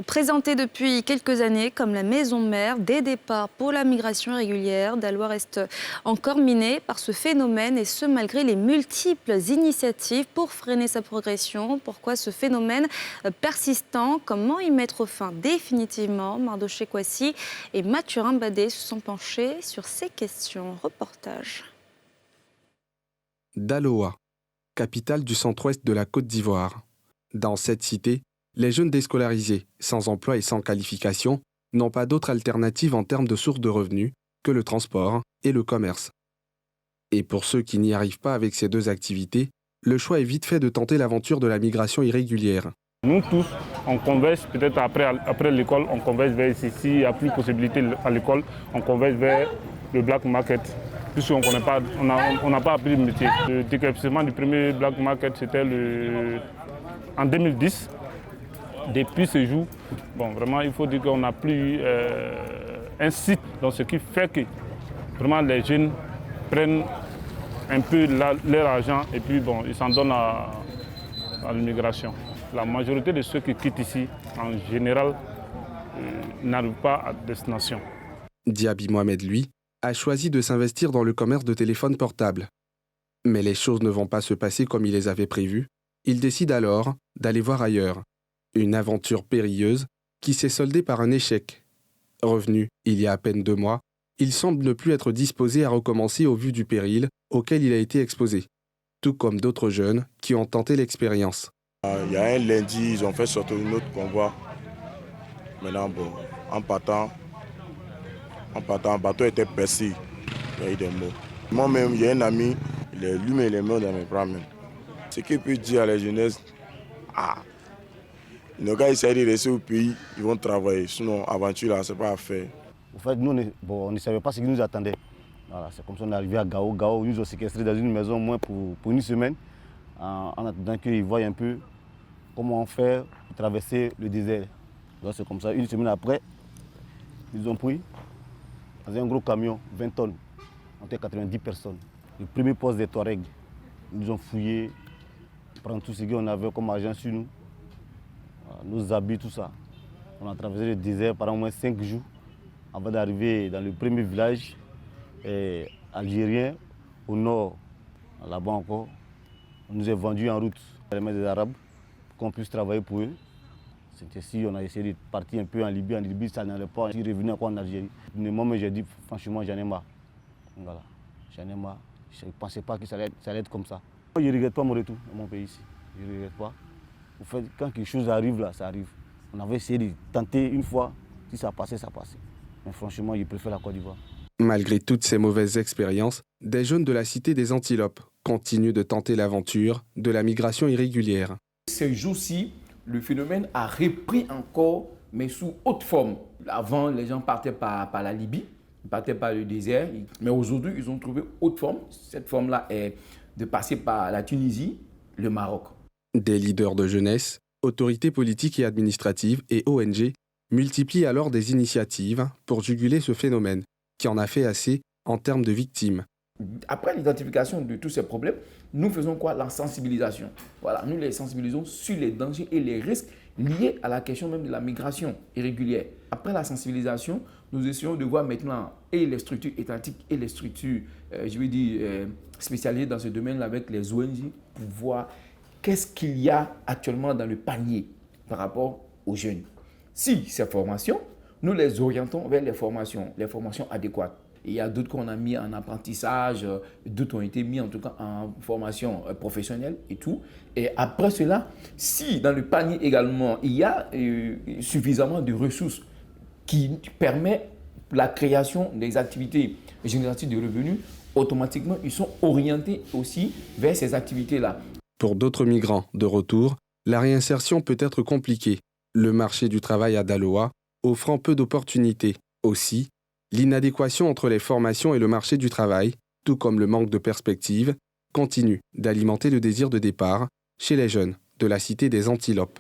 Présentée depuis quelques années comme la maison mère des départs pour la migration irrégulière, Daloa reste encore minée par ce phénomène et ce malgré les multiples initiatives pour freiner sa progression. Pourquoi ce phénomène persistant? Comment y mettre fin définitivement? Mardoché Kwasi et Mathurin Badé se sont penchés sur ces questions. Reportage. Daloa, capitale du centre-ouest de la Côte d'Ivoire. Dans cette cité, les jeunes déscolarisés, sans emploi et sans qualification, n'ont pas d'autre alternative en termes de sources de revenus que le transport et le commerce. Et pour ceux qui n'y arrivent pas avec ces deux activités, le choix est vite fait de tenter l'aventure de la migration irrégulière. Nous tous, on converge peut-être après l'école, on converge vers ici. S'il n'y a plus de possibilité à l'école, on converge vers le black market. Puisqu'on n'a pas appris le métier. Le décapissement du premier black market, c'était en 2010. Depuis ce jour, vraiment, il faut dire qu'on n'a plus un site, donc ce qui fait que vraiment les jeunes prennent un peu leur argent et puis ils s'en donnent à l'immigration. La majorité de ceux qui quittent ici, en général, n'arrivent pas à destination. Diaby Mohamed, lui, a choisi de s'investir dans le commerce de téléphones portables. Mais les choses ne vont pas se passer comme il les avait prévues. Il décide alors d'aller voir ailleurs. Une aventure périlleuse qui s'est soldée par un échec. Revenu il y a à peine 2 mois, il semble ne plus être disposé à recommencer au vu du péril auquel il a été exposé, tout comme d'autres jeunes qui ont tenté l'expérience. Il y a un lundi, ils ont fait sortir une autre convoi. Maintenant, en partant, le bateau était percé. Il y a eu des morts. Moi-même, il y a un ami, lui-même, il est mort dans mes bras même. Ce qu'il peut dire à la jeunesse, nos gars essayent de rester au pays, ils vont travailler. Sinon, aventure là, c'est pas à faire. En fait, nous, on ne savait pas ce qui nous attendait. Voilà, c'est comme ça qu'on est arrivé à Gao. Gao, ils nous ont séquestrés dans une maison au moins pour une semaine, en attendant qu'ils voient un peu comment on fait pour traverser le désert. Donc, c'est comme ça, une semaine après, ils ont pris dans un gros camion, 20 tonnes, on était 90 personnes. Le premier poste des Touaregs, ils nous ont fouillé, prendre tout ce qu'on avait comme argent sur nous, nos habits, tout ça. On a traversé le désert pendant au moins 5 jours avant d'arriver dans le premier village algérien au nord. Là-bas encore, on nous a vendus en route à la main des Arabes pour qu'on puisse travailler pour eux. C'était si on a essayé de partir un peu en Libye, ça n'allait pas. Je suis revenu encore en Algérie. Moi, j'ai dit franchement, j'en ai marre. Voilà, j'en ai marre. Je ne pensais pas que ça allait être comme ça. Je ne regrette pas mon retour dans mon pays ici. Je ne regrette pas. En fait, quand quelque chose arrive là, ça arrive. On avait essayé de tenter une fois. Si ça passait, ça passait. Mais franchement, je préfère la Côte d'Ivoire. Malgré toutes ces mauvaises expériences, des jeunes de la cité des Antilopes continuent de tenter l'aventure de la migration irrégulière. Ces jours-ci, le phénomène a repris encore, mais sous haute forme. Avant, les gens partaient par la Libye, ils partaient par le désert. Mais aujourd'hui, ils ont trouvé autre forme. Cette forme-là est de passer par la Tunisie, le Maroc. Des leaders de jeunesse, autorités politiques et administratives et ONG multiplient alors des initiatives pour juguler ce phénomène, qui en a fait assez en termes de victimes. Après l'identification de tous ces problèmes, nous faisons quoi? La sensibilisation. Voilà, nous les sensibilisons sur les dangers et les risques liés à la question même de la migration irrégulière. Après la sensibilisation, nous essayons de voir maintenant et les structures étatiques et les structures, spécialisées dans ce domaine-là avec les ONG pour voir qu'est-ce qu'il y a actuellement dans le panier par rapport aux jeunes. Si ces formations, nous les orientons vers les formations adéquates. Il y a d'autres qu'on a mis en apprentissage, d'autres ont été mis en tout cas en formation professionnelle et tout. Et après cela, si dans le panier également, il y a suffisamment de ressources qui permettent la création des activités génératives de revenus, automatiquement, ils sont orientés aussi vers ces activités-là. Pour d'autres migrants de retour, la réinsertion peut être compliquée. Le marché du travail à Daloa offrant peu d'opportunités. Aussi, l'inadéquation entre les formations et le marché du travail, tout comme le manque de perspective, continue d'alimenter le désir de départ chez les jeunes de la cité des Antilopes.